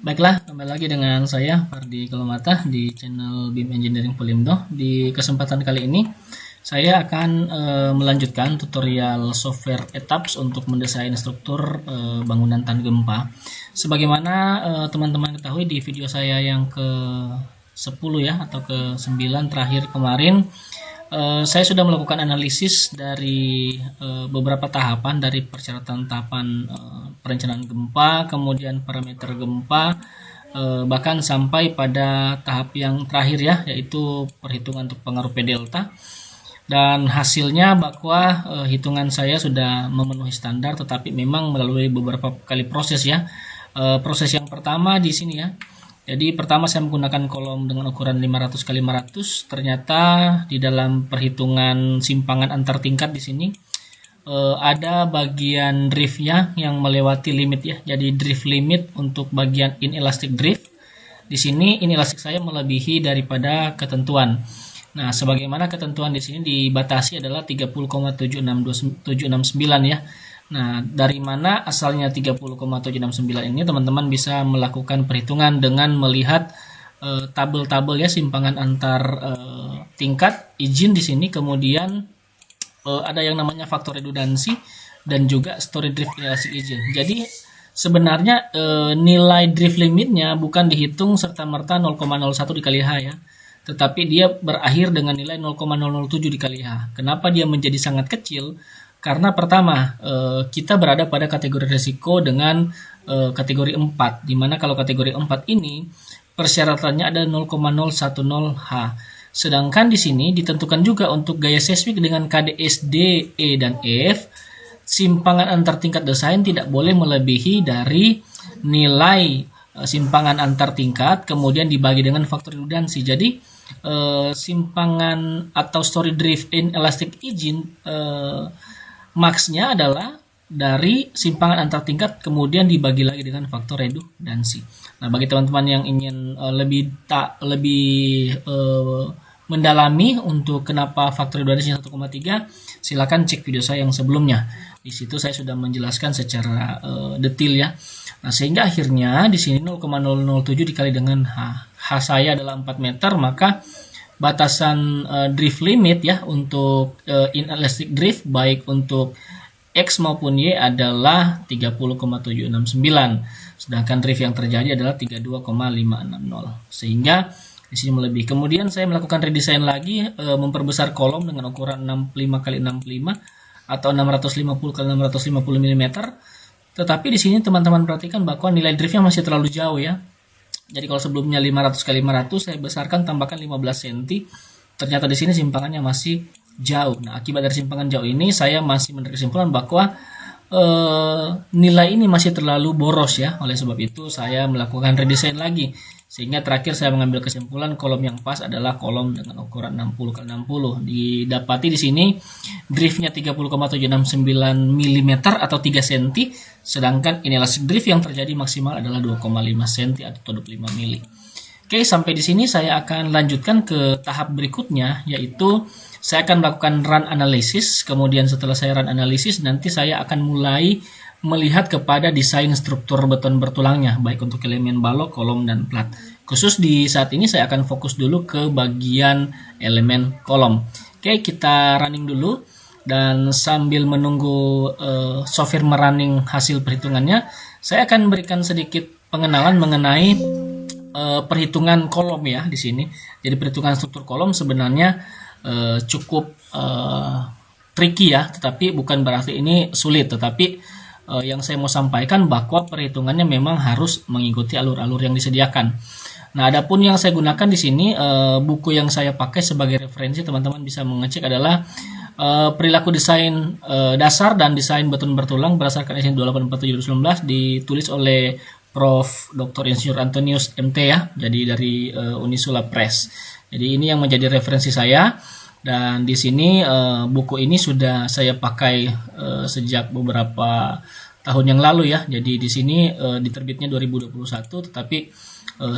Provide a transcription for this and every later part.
Baiklah, kembali lagi dengan saya Fardi Kalomata di channel BIM Engineering Polimdo. Di kesempatan kali ini saya akan melanjutkan tutorial software ETABS untuk mendesain struktur bangunan tahan gempa. Sebagaimana teman-teman ketahui di video saya yang ke-10 ya atau ke-9 terakhir kemarin, saya sudah melakukan analisis dari beberapa tahapan dari persyaratan tahapan perencanaan gempa, kemudian parameter gempa, bahkan sampai pada tahap yang terakhir ya, yaitu perhitungan untuk pengaruh P delta. Dan hasilnya bahwa hitungan saya sudah memenuhi standar, tetapi memang melalui beberapa kali proses ya. Proses yang pertama di sini ya. Jadi pertama saya menggunakan kolom dengan ukuran 500 x 500. Ternyata di dalam perhitungan simpangan antar tingkat di sini ada bagian driftnya yang melewati limit ya. Jadi drift limit untuk bagian inelastic drift. Di sini inelastic saya melebihi daripada ketentuan. Nah, sebagaimana ketentuan di sini dibatasi adalah 30,769 ya. Nah, dari mana asalnya 30,769 ini? Teman-teman bisa melakukan perhitungan dengan melihat tabel-tabel ya simpangan antar tingkat izin di sini, kemudian ada yang namanya faktor redundansi dan juga story drift inelastic izin. Jadi sebenarnya nilai drift limitnya bukan dihitung serta-merta 0,01 dikali H ya, tetapi dia berakhir dengan nilai 0,007 dikali H. Kenapa dia menjadi sangat kecil? Karena pertama, kita berada pada kategori risiko dengan kategori 4, di mana kalau kategori 4 ini persyaratannya ada 0,010 H. Sedangkan di sini ditentukan juga untuk gaya seismik dengan KDS D, E, dan F, simpangan antar tingkat desain tidak boleh melebihi dari nilai simpangan antar tingkat, kemudian dibagi dengan faktor redundansi. Jadi, simpangan atau story drift inelastic izin max-nya adalah dari simpangan antar tingkat kemudian dibagi lagi dengan faktor redundansi. Nah, bagi teman-teman yang ingin lebih mendalami untuk kenapa faktor redundansi 1,3, silakan cek video saya yang sebelumnya. Di situ saya sudah menjelaskan secara detail ya. Nah, sehingga akhirnya di sini 0,007 dikali dengan H. H saya adalah 4 meter, maka batasan drift limit ya untuk inelastic drift baik untuk X maupun Y adalah 30,769. Sedangkan drift yang terjadi adalah 32,560. Sehingga di sini melebihi. Kemudian saya melakukan redesign lagi, memperbesar kolom dengan ukuran 65 x 65 atau 650 x 650 mm. Tetapi di sini teman-teman perhatikan bahwa nilai driftnya masih terlalu jauh ya. Jadi kalau sebelumnya 500 x 500 saya besarkan tambahkan 15 cm. Ternyata di sini simpangannya masih jauh. Nah, akibat dari simpangan jauh ini saya masih menarik kesimpulan bahwa nilai ini masih terlalu boros ya. Oleh sebab itu saya melakukan redesign lagi. Sehingga terakhir saya mengambil kesimpulan kolom yang pas adalah kolom dengan ukuran 60 x 60. Didapati di sini driftnya 30,769 mm atau 3 cm, sedangkan inelastic drift yang terjadi maksimal adalah 2,5 cm atau 25 mm. Oke, sampai di sini saya akan lanjutkan ke tahap berikutnya, yaitu saya akan melakukan run analysis. Kemudian setelah saya run analysis, nanti saya akan mulai melihat kepada desain struktur beton bertulangnya, baik untuk elemen balok, kolom, dan plat. Khusus di saat ini saya akan fokus dulu ke bagian elemen kolom. Oke, kita running dulu. Dan sambil menunggu software merunning hasil perhitungannya, saya akan berikan sedikit pengenalan mengenai perhitungan kolom ya di sini. Jadi perhitungan struktur kolom sebenarnya cukup tricky ya, tetapi bukan berarti ini sulit. Tetapi yang saya mau sampaikan bahwa perhitungannya memang harus mengikuti alur-alur yang disediakan. Nah, adapun yang saya gunakan di sini buku yang saya pakai sebagai referensi, teman-teman bisa mengecek adalah perilaku desain dasar dan desain beton bertulang berdasarkan SN 284/2019, ditulis oleh Prof. Dr. Insinyur Antonius MT ya, jadi dari Unisula Press. Jadi ini yang menjadi referensi saya. Dan di sini buku ini sudah saya pakai sejak beberapa tahun yang lalu ya. Jadi di sini diterbitnya 2021, tetapi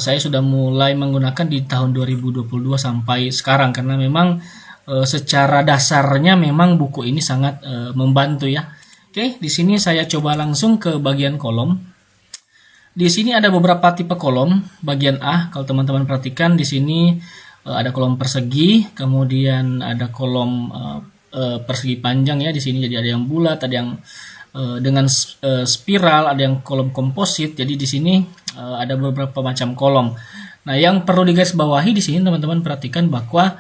saya sudah mulai menggunakan di tahun 2022 sampai sekarang, karena memang secara dasarnya memang buku ini sangat membantu ya. Oke, di sini saya coba langsung ke bagian kolom. Di sini ada beberapa tipe kolom. Bagian A, kalau teman-teman perhatikan di sini ada kolom persegi, kemudian ada kolom persegi panjang ya di sini. Jadi ada yang bulat, ada yang dengan spiral, ada yang kolom komposit. Jadi di sini ada beberapa macam kolom. Nah, yang perlu digarisbawahi di sini teman-teman perhatikan bahwa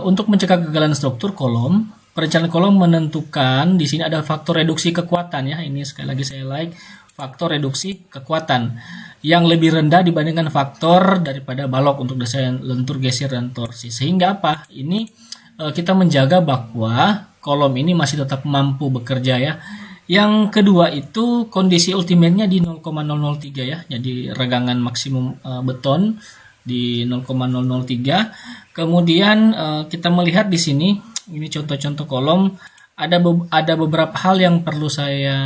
untuk mencegah kegagalan struktur kolom, perencanaan kolom menentukan di sini ada faktor reduksi kekuatan ya. Ini sekali lagi saya faktor reduksi kekuatan yang lebih rendah dibandingkan faktor daripada balok untuk desain lentur, geser, dan torsi. Sehingga apa? Ini kita menjaga bahwa kolom ini masih tetap mampu bekerja ya. Yang kedua itu kondisi ultimate-nya di 0,003 ya. Jadi regangan maksimum beton di 0,003. Kemudian kita melihat di sini, ini contoh-contoh kolom, ada beberapa hal yang perlu saya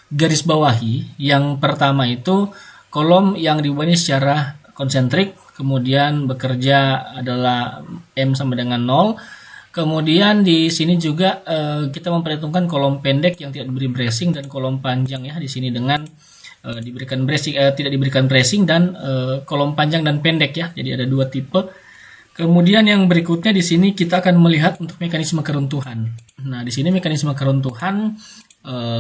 garis bawahi. Yang pertama itu kolom yang dibuat secara konsentrik, kemudian bekerja adalah M sama dengan 0. Kemudian di sini juga kita memperhitungkan kolom pendek yang tidak diberi bracing dan kolom panjang ya di sini dengan diberikan bracing, tidak diberikan bracing, dan kolom panjang dan pendek ya. Jadi ada dua tipe. Kemudian yang berikutnya di sini kita akan melihat untuk mekanisme keruntuhan. Nah, di sini mekanisme keruntuhan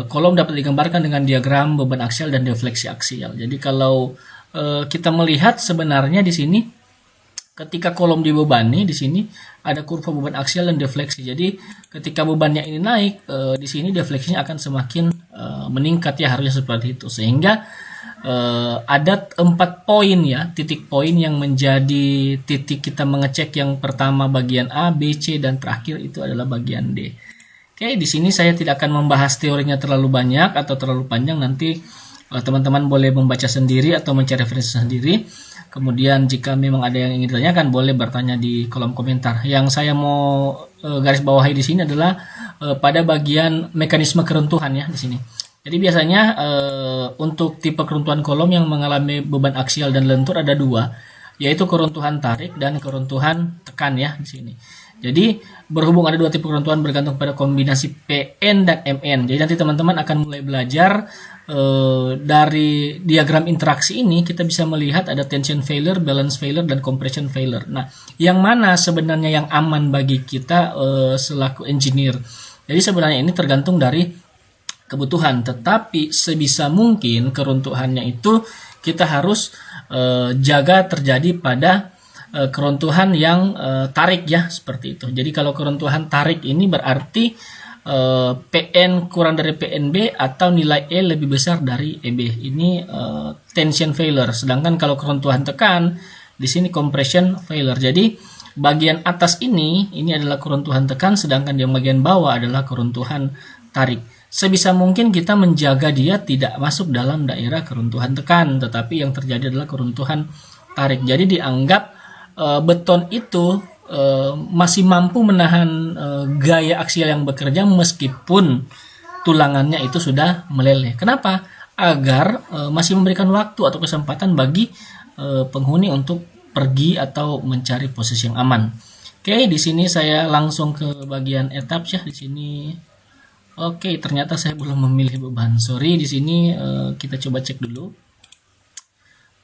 kolom dapat digambarkan dengan diagram beban aksial dan defleksi aksial. Jadi kalau kita melihat sebenarnya di sini ketika kolom dibebani di sini ada kurva beban aksial dan defleksi. Jadi ketika bebannya ini naik, di sini defleksinya akan semakin meningkat ya, harusnya seperti itu. Sehingga ada 4 poin ya, titik poin yang menjadi titik kita mengecek. Yang pertama bagian A, B, C, dan terakhir itu adalah bagian D. Oke, di sini saya tidak akan membahas teorinya terlalu banyak atau terlalu panjang. Nanti teman-teman boleh membaca sendiri atau mencari referensi sendiri. Kemudian jika memang ada yang ingin ditanyakan, boleh bertanya di kolom komentar. Yang saya mau garis bawahi di sini adalah pada bagian mekanisme keruntuhan ya di sini. Jadi biasanya untuk tipe keruntuhan kolom yang mengalami beban aksial dan lentur ada dua, yaitu keruntuhan tarik dan keruntuhan tekan ya di sini. Jadi berhubung ada dua tipe keruntuhan bergantung pada kombinasi PN dan MN. Jadi nanti teman-teman akan mulai belajar dari diagram interaksi ini kita bisa melihat ada tension failure, balance failure, dan compression failure. Nah, yang mana sebenarnya yang aman bagi kita selaku engineer? Jadi sebenarnya ini tergantung dari kebutuhan, tetapi sebisa mungkin keruntuhannya itu kita harus jaga terjadi pada keruntuhan yang tarik ya, seperti itu. Jadi kalau keruntuhan tarik ini berarti PN kurang dari PNB atau nilai E lebih besar dari EB. Ini tension failure. Sedangkan kalau keruntuhan tekan, di sini compression failure. Jadi bagian atas ini adalah keruntuhan tekan, sedangkan yang bagian bawah adalah keruntuhan tarik. Sebisa mungkin kita menjaga dia tidak masuk dalam daerah keruntuhan tekan, tetapi yang terjadi adalah keruntuhan tarik. Jadi dianggap beton itu masih mampu menahan gaya aksial yang bekerja meskipun tulangannya itu sudah meleleh. Kenapa? Agar masih memberikan waktu atau kesempatan bagi penghuni untuk pergi atau mencari posisi yang aman. Oke, di sini saya langsung ke bagian etap ya di sini. Oke, ternyata saya belum memilih beban. Sorry, di sini kita coba cek dulu.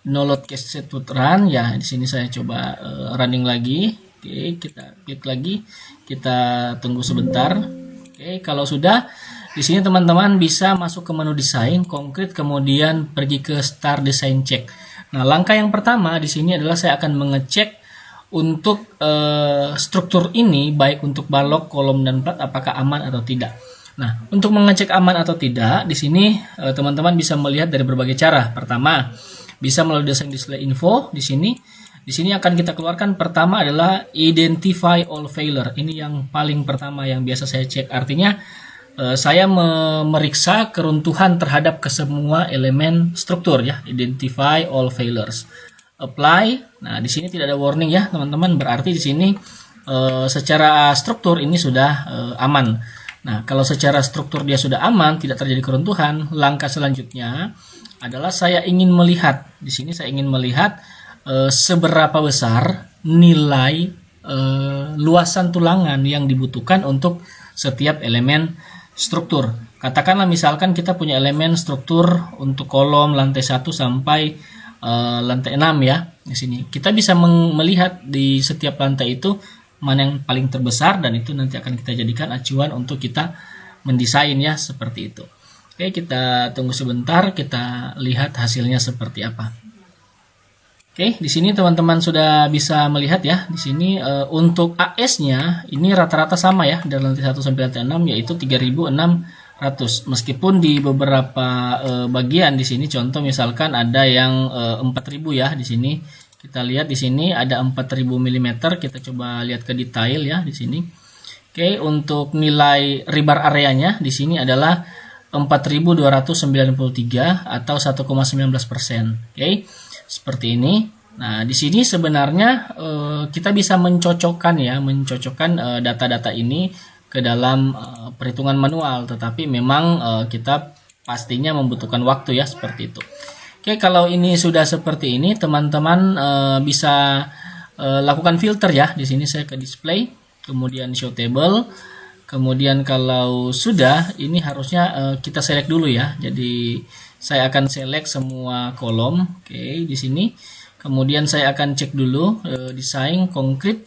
No load case set to run ya, di sini saya coba running lagi. Oke, kita klik lagi, kita tunggu sebentar. Oke, kalau sudah di sini teman-teman bisa masuk ke menu desain konkret, kemudian pergi ke start design check. Nah, langkah yang pertama di sini adalah saya akan mengecek untuk struktur ini baik untuk balok, kolom, dan plat apakah aman atau tidak. Nah, untuk mengecek aman atau tidak di sini teman-teman bisa melihat dari berbagai cara. Pertama, bisa melalui desain display info di sini. Di sini akan kita keluarkan pertama adalah identify all failure. Ini yang paling pertama yang biasa saya cek. Artinya saya memeriksa keruntuhan terhadap kesemua elemen struktur ya. Identify all failures. Apply. Nah, di sini tidak ada warning ya, teman-teman. Berarti di sini secara struktur ini sudah aman. Nah, kalau secara struktur dia sudah aman, tidak terjadi keruntuhan, langkah selanjutnya adalah saya ingin melihat, di sini saya ingin melihat seberapa besar nilai luasan tulangan yang dibutuhkan untuk setiap elemen struktur. Katakanlah misalkan kita punya elemen struktur untuk kolom lantai 1 sampai lantai 6 ya. Di sini kita bisa melihat di setiap lantai itu mana yang paling terbesar, dan itu nanti akan kita jadikan acuan untuk kita mendesain ya, seperti itu. Oke, kita tunggu sebentar, kita lihat hasilnya seperti apa. Oke, di sini teman-teman sudah bisa melihat ya. Di sini untuk AS-nya ini rata-rata sama ya dari lantai 1 sampai lantai 6, yaitu 3.600. Meskipun di beberapa bagian di sini, contoh misalkan ada yang 4.000 ya di sini. Kita lihat di sini ada 4.000 mm. Kita coba lihat ke detail ya di sini. Oke, untuk nilai rebar areanya di sini adalah 4.293 atau 1,19%. Oke, seperti ini. Nah, di sini sebenarnya kita bisa mencocokkan data-data ini ke dalam perhitungan manual, tetapi memang kita pastinya membutuhkan waktu ya, seperti itu. Oke, kalau ini sudah seperti ini, teman-teman bisa lakukan filter ya. Di sini saya ke display, kemudian show table. Kemudian kalau sudah, ini harusnya kita select dulu ya. Jadi saya akan select semua kolom. Oke, di sini. Kemudian saya akan cek dulu desain konkret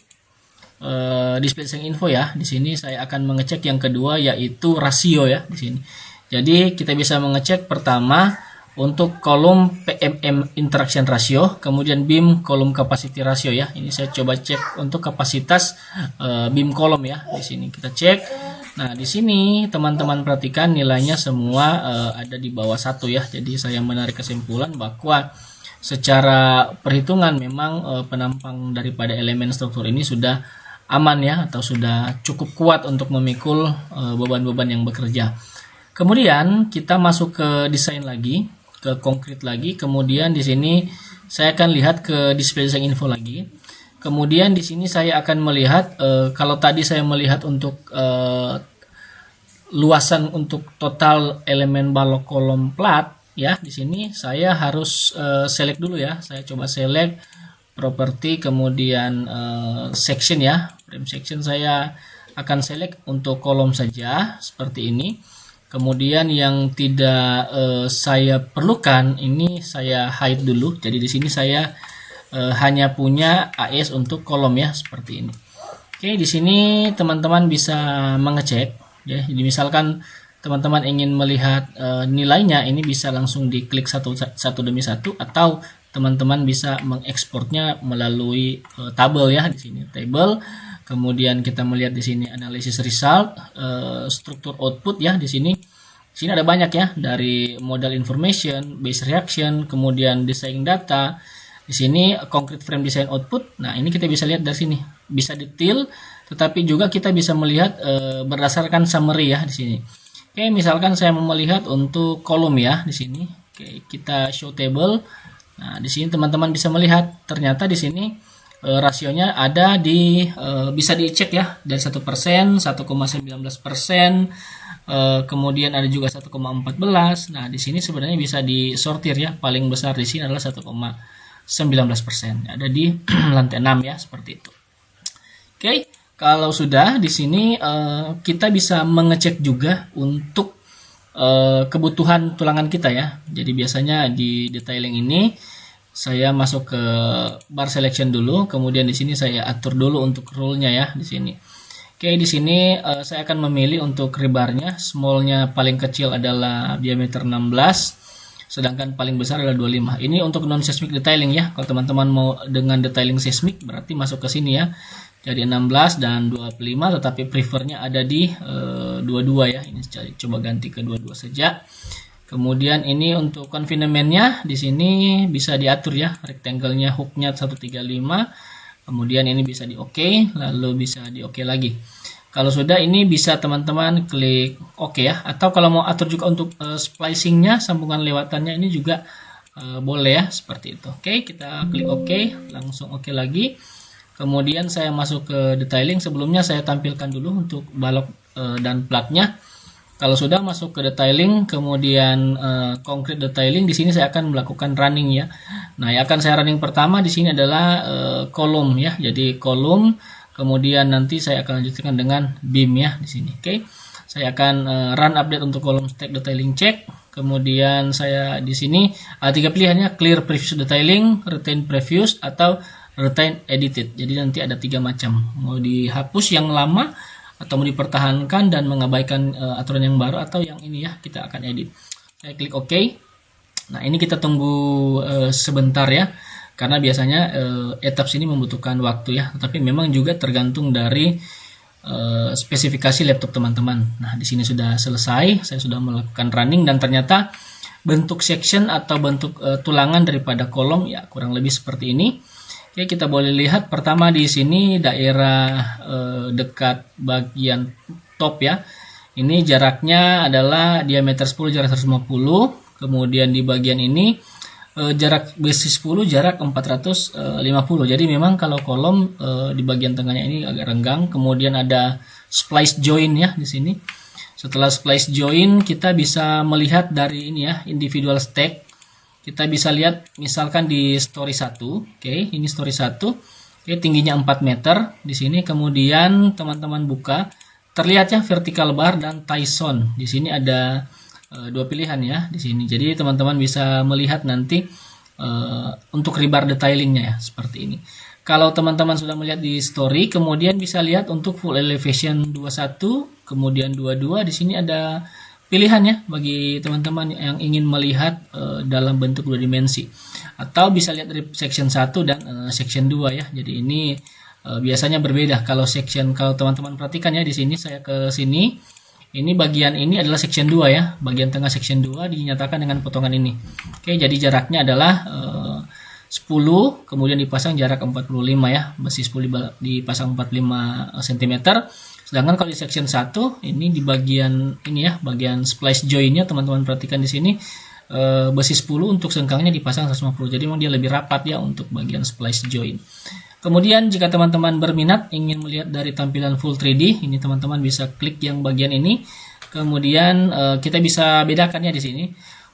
display design info ya. Di sini saya akan mengecek yang kedua, yaitu rasio ya di sini. Jadi kita bisa mengecek pertama untuk kolom PMM interaction ratio, kemudian beam kolom capacity ratio ya. Ini saya coba cek untuk kapasitas beam kolom ya. Di sini kita cek. Nah, di sini teman-teman perhatikan nilainya semua ada di bawah 1 ya. Jadi saya menarik kesimpulan bahwa secara perhitungan memang penampang daripada elemen struktur ini sudah aman ya, atau sudah cukup kuat untuk memikul beban-beban yang bekerja. Kemudian kita masuk ke desain lagi, ke konkret lagi. Kemudian di sini saya akan lihat ke display design info lagi. Kemudian di sini saya akan melihat kalau tadi saya melihat untuk luasan untuk total elemen balok kolom plat ya. Di sini saya harus select dulu ya. Saya coba select property, kemudian section ya. Frame section saya akan select untuk kolom saja seperti ini. Kemudian yang tidak saya perlukan ini saya hide dulu. Jadi di sini saya hanya punya AS untuk kolom ya, seperti ini. Oke, di sini teman-teman bisa mengecek ya. Jadi misalkan teman-teman ingin melihat nilainya, ini bisa langsung diklik satu demi satu, atau teman-teman bisa mengekspornya melalui tabel ya. Di sini tabel. Kemudian kita melihat di sini analisis result, struktur output ya. Di sini ada banyak ya, dari model information, base reaction, kemudian design data. Di sini concrete frame design output. Nah, ini kita bisa lihat dari sini. Bisa detail, tetapi juga kita bisa melihat berdasarkan summary ya di sini. Oke, misalkan saya mau melihat untuk kolom ya di sini. Oke, kita show table. Nah, di sini teman-teman bisa melihat ternyata di sini rasionya ada di bisa dicek ya, dari 1%, 1,19%, kemudian ada juga 1,14. Nah, di sini sebenarnya bisa disortir ya. Paling besar di sini adalah 1,19%. Ada di lantai 6 ya, seperti itu. Oke, kalau sudah di sini kita bisa mengecek juga untuk kebutuhan tulangan kita ya. Jadi biasanya di detailing ini saya masuk ke bar selection dulu, kemudian di sini saya atur dulu untuk rule-nya ya di sini. Oke, di sini saya akan memilih untuk rebarnya, small-nya paling kecil adalah diameter 16, sedangkan paling besar adalah 25. Ini untuk non seismic detailing ya. Kalau teman-teman mau dengan detailing seismic berarti masuk ke sini ya. Jadi 16 dan 25, tetapi prefernya ada di 22 ya. Ini coba ganti ke 22 saja. Kemudian ini untuk confinement-nya di sini bisa diatur ya, rectangle-nya hook-nya 135. Kemudian ini bisa di OK, lalu bisa di OK lagi. Kalau sudah, ini bisa teman-teman klik OK ya. Atau kalau mau atur juga untuk splicing-nya, sambungan lewatannya ini juga boleh ya, seperti itu. Oke, kita klik OK, langsung OK lagi. Kemudian saya masuk ke detailing. Sebelumnya saya tampilkan dulu untuk balok dan platnya. Kalau sudah masuk ke detailing, kemudian concrete detailing, di sini saya akan melakukan running ya. Nah, yang akan saya running pertama di sini adalah kolom ya. Jadi kolom, kemudian nanti saya akan lanjutkan dengan beam ya di sini. Oke. Saya akan run update untuk kolom stack detailing check. Kemudian saya di sini ada 3 pilihannya, clear previous detailing, retain previous, atau retain edited. Jadi nanti ada 3 macam, mau dihapus yang lama atau mau dipertahankan dan mengabaikan aturan yang baru, atau yang ini ya, kita akan edit. Saya klik OK. Nah, ini kita tunggu sebentar ya, karena biasanya etaps ini membutuhkan waktu ya, tapi memang juga tergantung dari spesifikasi laptop teman-teman. Nah, di sini sudah selesai, saya sudah melakukan running dan ternyata bentuk section atau bentuk tulangan daripada kolom ya kurang lebih seperti ini. Oke, kita boleh lihat pertama di sini daerah dekat bagian top ya. Ini jaraknya adalah diameter 10, jarak 150. Kemudian di bagian ini jarak besi 10, jarak 450. Jadi memang kalau kolom di bagian tengahnya ini agak renggang. Kemudian ada splice join ya di sini. Setelah splice join, kita bisa melihat dari ini ya, individual stack. Kita bisa lihat misalkan di story 1. Oke, ini story 1. Oke, tingginya 4 meter di sini. Kemudian teman-teman buka, terlihat ya vertical bar dan tie zone. Di sini ada 2 pilihan ya di sini. Jadi teman-teman bisa melihat nanti untuk rebar detailingnya ya seperti ini. Kalau teman-teman sudah melihat di story, kemudian bisa lihat untuk full elevation 21, kemudian 22. Di sini ada pilihan ya bagi teman-teman yang ingin melihat dalam bentuk 2 dimensi. Atau bisa lihat dari section 1 dan section 2 ya. Jadi ini biasanya berbeda. Kalau teman-teman perhatikan ya, di sini saya ke sini. Ini bagian ini adalah section 2 ya. Bagian tengah section 2 dinyatakan dengan potongan ini. Oke, jadi jaraknya adalah 10, kemudian dipasang jarak 45 ya. Besi 10 dipasang 45 cm. Sedangkan kalau di section 1 ini di bagian ini ya, bagian splice joinnya teman-teman perhatikan di sini besi 10 untuk sengkangnya dipasang 150. Jadi memang dia lebih rapat ya untuk bagian splice join. Kemudian jika teman-teman berminat ingin melihat dari tampilan full 3D, ini teman-teman bisa klik yang bagian ini. Kemudian kita bisa bedakan ya di sini.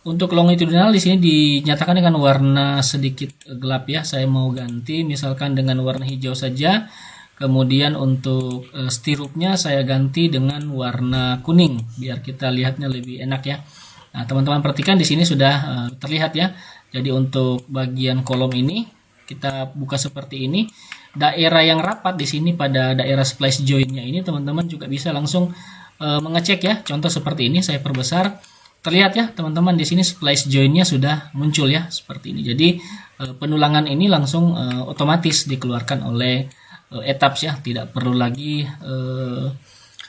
Untuk longitudinal di sini dinyatakan dengan warna sedikit gelap ya. Saya mau ganti misalkan dengan warna hijau saja. Kemudian untuk stirupnya saya ganti dengan warna kuning biar kita lihatnya lebih enak ya. Nah, teman-teman perhatikan di sini sudah terlihat ya. Jadi untuk bagian kolom ini kita buka seperti ini. Daerah yang rapat di sini pada daerah splice joinnya ini teman-teman juga bisa langsung mengecek ya. Contoh seperti ini saya perbesar. Terlihat ya teman-teman di sini splice joinnya sudah muncul ya seperti ini. Jadi penulangan ini langsung otomatis dikeluarkan oleh etaps ya. Tidak perlu lagi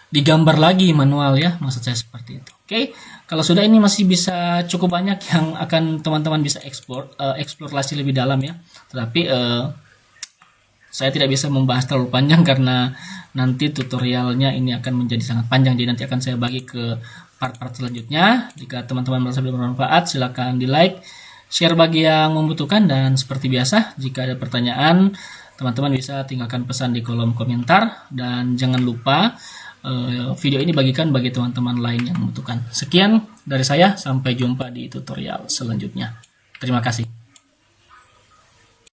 digambar lagi manual ya. Maksud saya seperti itu. Oke, kalau sudah ini masih bisa cukup banyak yang akan teman-teman bisa eksplorasi lebih dalam ya. Tetapi saya tidak bisa membahas terlalu panjang karena nanti tutorialnya ini akan menjadi sangat panjang. Jadi nanti akan saya bagi ke part-part selanjutnya. Jika teman-teman merasa bermanfaat, silakan di like, share bagi yang membutuhkan, dan seperti biasa jika ada pertanyaan teman-teman bisa tinggalkan pesan di kolom komentar, dan jangan lupa video ini bagikan bagi teman-teman lain yang membutuhkan. Sekian dari saya, sampai jumpa di tutorial selanjutnya. Terima kasih.